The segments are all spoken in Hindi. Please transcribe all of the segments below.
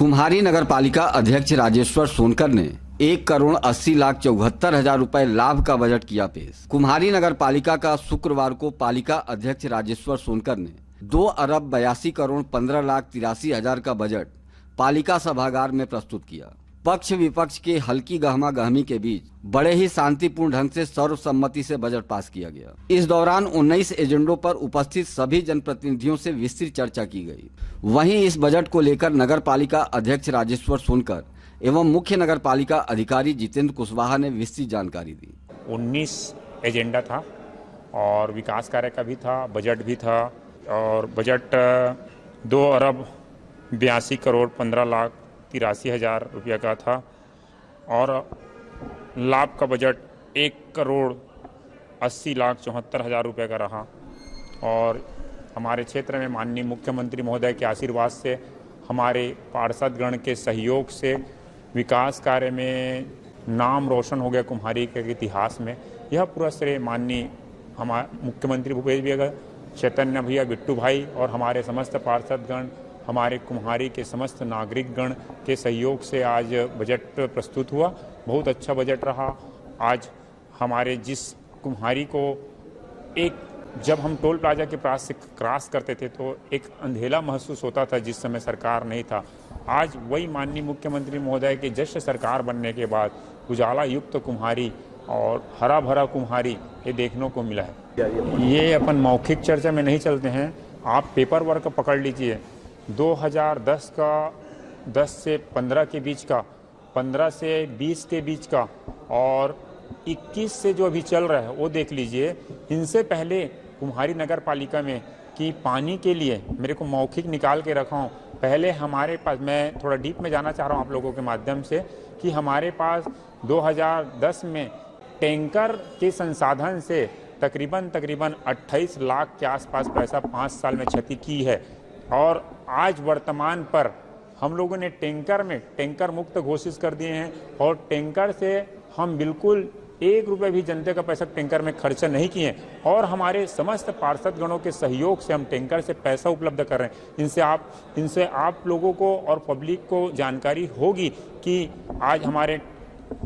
कुम्हारी नगर पालिका अध्यक्ष राजेश्वर सोनकर ने 1,80,74,000 रुपए लाभ का बजट किया पेश। कुम्हारी नगर पालिका का शुक्रवार को पालिका अध्यक्ष राजेश्वर सोनकर ने 2,82,15,83,000 का बजट पालिका सभागार में प्रस्तुत किया। पक्ष विपक्ष के हल्की गहमा गहमी के बीच बड़े ही शांतिपूर्ण ढंग से सर्वसम्मति से बजट पास किया गया। इस दौरान 19 एजेंडों पर उपस्थित सभी जनप्रतिनिधियों से विस्तृत चर्चा की गई। वहीं इस बजट को लेकर नगर पालिका अध्यक्ष राजेश्वर सोनकर एवं मुख्य नगर पालिका अधिकारी जितेंद्र कुशवाहा ने विस्तृत जानकारी दी। 19 एजेंडा था और विकास कार्य का भी था, बजट भी था और बजट 2,82,15,83,000 रुपया का था और लाभ का बजट 1,80,74,000 रुपये का रहा। और हमारे क्षेत्र में माननीय मुख्यमंत्री महोदय के आशीर्वाद से, हमारे पार्षदगण के सहयोग से विकास कार्य में नाम रोशन हो गया कुम्हारी के इतिहास में। यह पूरा श्रेय माननीय हमारे मुख्यमंत्री भूपेश भैया, चैतन्य भैया, बिट्टू भाई और हमारे समस्त पार्षदगण, हमारे कुम्हारी के समस्त नागरिकगण के सहयोग से आज बजट प्रस्तुत हुआ। बहुत अच्छा बजट रहा। आज हमारे जिस कुम्हारी को जब हम टोल प्लाजा के पास से क्रॉस करते थे तो एक अंधेला महसूस होता था जिस समय सरकार नहीं था। आज वही माननीय मुख्यमंत्री महोदय के जश्न सरकार बनने के बाद उजाला युक्त कुम्हारी और हरा भरा कुम्हारी ये देखने को मिला है। ये अपन मौखिक चर्चा में नहीं चलते हैं, आप पेपर वर्क पकड़ लीजिए। 2010 का 10 से 15 के बीच का, 15 से 20 के बीच का और 21 से जो अभी चल रहा है वो देख लीजिए। इनसे पहले कुम्हारी नगर पालिका में कि पानी के लिए मेरे को मौखिक निकाल के रखा हूँ। पहले हमारे पास, मैं थोड़ा डीप में जाना चाह रहा हूँ आप लोगों के माध्यम से, कि हमारे पास 2010 में टैंकर के संसाधन से तकरीबन 28 लाख के आसपास पैसा 5 साल में क्षति की है। और आज वर्तमान पर हम लोगों ने टैंकर मुक्त घोषित कर दिए हैं और टैंकर से हम बिल्कुल 1 रुपये भी जनता का पैसा टैंकर में खर्चा नहीं किए और हमारे समस्त पार्षदगणों के सहयोग से हम टैंकर से पैसा उपलब्ध कर रहे हैं। इनसे आप लोगों को और पब्लिक को जानकारी होगी कि आज हमारे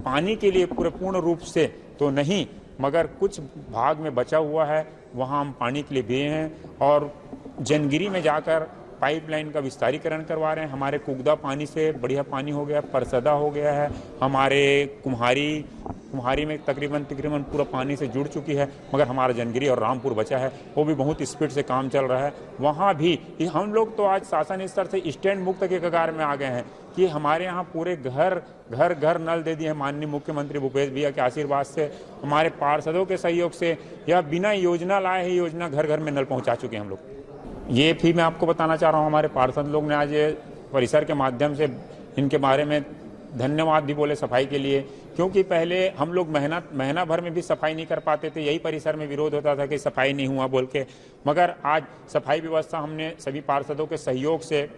पानी के लिए पूर्ण रूप से तो नहीं, मगर कुछ भाग में बचा हुआ है, वहाँ हम पानी के लिए भी हैं और जनगिरी में जाकर पाइपलाइन का विस्तारीकरण करवा रहे हैं। हमारे कुगदा पानी से बढ़िया पानी हो गया, परसदा हो गया है। हमारे कुम्हारी में तकरीबन पूरा पानी से जुड़ चुकी है, मगर हमारा जनगिरी और रामपुर बचा है, वो भी बहुत स्पीड से काम चल रहा है। वहाँ भी हम लोग तो आज शासन स्तर से स्टैंड मुक्त के कगार में आ गए हैं कि हमारे यहाँ पूरे घर नल दे दिए हैं माननीय मुख्यमंत्री भूपेश भैया के आशीर्वाद से, हमारे पार्षदों के सहयोग से। यह बिना योजना लाए ही योजना घर घर में नल पहुँचा चुके हैं हम लोग। ये भी मैं आपको बताना चाह रहा हूँ, हमारे पार्षद लोग ने आज परिसर के माध्यम से इनके बारे में धन्यवाद भी बोले सफाई के लिए, क्योंकि पहले हम लोग महीना भर में भी सफाई नहीं कर पाते थे। यही परिसर में विरोध होता था कि सफाई नहीं हुआ बोल के, मगर आज सफाई व्यवस्था हमने सभी पार्षदों के सहयोग से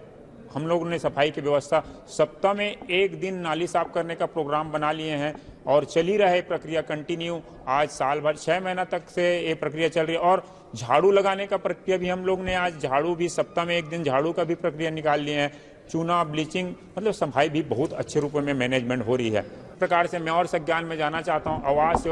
हम लोगों ने सफाई की व्यवस्था सप्ताह में 1 दिन नाली साफ करने का प्रोग्राम बना लिए हैं और चली रहे प्रक्रिया कंटिन्यू। आज साल भर 6 महीना तक से ये प्रक्रिया चल रही है। और झाड़ू लगाने का प्रक्रिया भी हम लोग ने आज झाड़ू भी सप्ताह में 1 दिन झाड़ू का भी प्रक्रिया निकाल लिए हैं। चूना, ब्लीचिंग, मतलब सफाई भी बहुत अच्छे रूप में मैनेजमेंट हो रही है। इस प्रकार से मैं और संज्ञान में जाना चाहता हूँ। आवास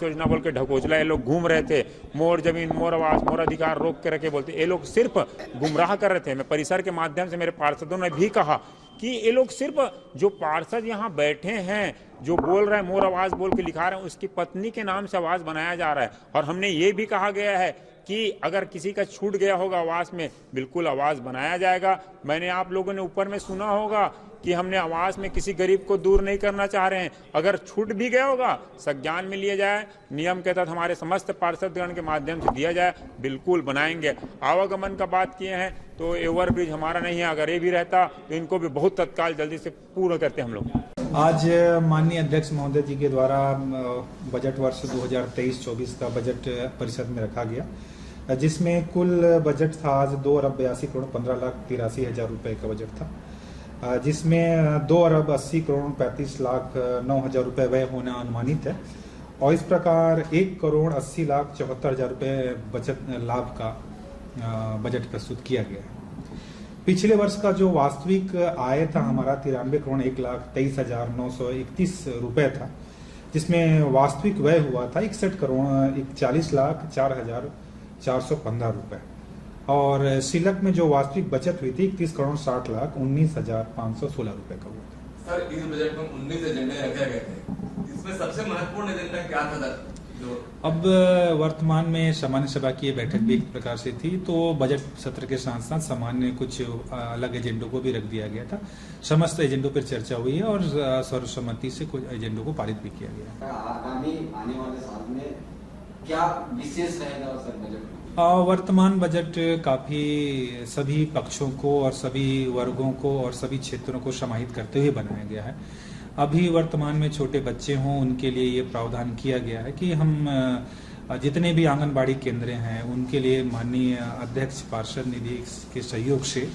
योजना बोल के ढकोचला ये लोग घूम रहे थे, मोर जमीन, मोर आवास, मोर अधिकार रोक के रखे बोलते, ये लोग सिर्फ गुमराह कर रहे थे। मैं परिसर के माध्यम से मेरे पार्षदों ने भी कहा कि ये लोग सिर्फ जो पार्षद यहाँ बैठे हैं जो बोल रहे हैं मोर आवाज बोल के लिखा रहे हैं, उसकी पत्नी के नाम से आवाज बनाया जा रहा है। और हमने ये भी कहा गया है कि अगर किसी का छूट गया होगा आवास में, बिल्कुल आवास बनाया जाएगा। मैंने आप लोगों ने ऊपर में सुना होगा कि हमने आवास में किसी गरीब को दूर नहीं करना चाह रहे हैं। अगर छूट भी गया होगा संज्ञान में लिया जाए, नियम के तहत हमारे समस्त पार्षदगण के माध्यम से दिया जाए, बिल्कुल बनाएंगे। आवागमन का बात किए हैं तो ओवर ब्रिज हमारा नहीं है, अगर ये भी रहता तो इनको भी बहुत तत्काल जल्दी से पूर्ण करते हम लोग। आज माननीय अध्यक्ष महोदय जी के द्वारा बजट वर्ष 2023-24 का बजट परिषद में रखा गया, जिसमें कुल बजट था आज 2,82,15,83,000 रुपए का बजट था, जिसमें 2,80,35,09,000 रुपए व्यय होना अनुमानित है और इस प्रकार 1,80,74,000 रुपए बचत लाभ का बजट प्रस्तुत किया गया है। पिछले वर्ष का जो वास्तविक आय था हमारा 93,1,23,931 रुपए था, जिसमें वास्तविक व्यय हुआ था 61,40,04,415 रुपए, और सिलक में जो वास्तविक बचत हुई थी 31,60,19,516 रुपए का हुआ था। सर, इस बजट में 19 एजेंडे रखे गए थे, इसमें सबसे महत्वपूर्ण एजेंडा क्या था सर? अब वर्तमान में सामान्य सभा की बैठक भी एक प्रकार से थी, तो बजट सत्र के साथ साथ सामान्य कुछ अलग एजेंडों को भी रख दिया गया था। समस्त एजेंडों पर चर्चा हुई है और सर्वसम्मति से कुछ एजेंडों को पारित भी किया गया। आगामी आने वाले साल में क्या विशेष रहेगा सर बजट? वर्तमान बजट काफी सभी पक्षों को और सभी वर्गों को और सभी क्षेत्रों को समाहित करते हुए बनाया गया है। अभी वर्तमान में छोटे बच्चे हों उनके लिए ये प्रावधान किया गया है कि हम जितने भी आंगनबाड़ी केंद्र हैं उनके लिए माननीय अध्यक्ष पार्षद निधि के सहयोग से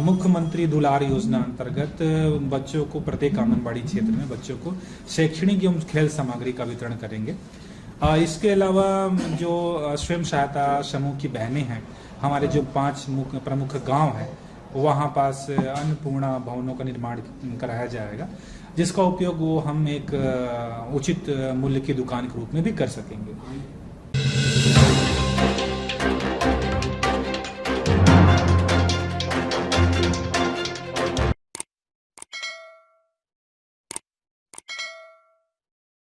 मुख्यमंत्री दुलार योजना अंतर्गत बच्चों को प्रत्येक आंगनबाड़ी क्षेत्र में बच्चों को शैक्षणिक एवं खेल सामग्री का वितरण करेंगे। इसके अलावा जो स्वयं सहायता समूह की बहनें हैं, हमारे जो 5 प्रमुख गांव हैं वहां पास अन्नपूर्णा भवनों का निर्माण कराया जाएगा, जिसका उपयोग वो हम एक उचित मूल्य की दुकान के रूप में भी कर सकेंगे।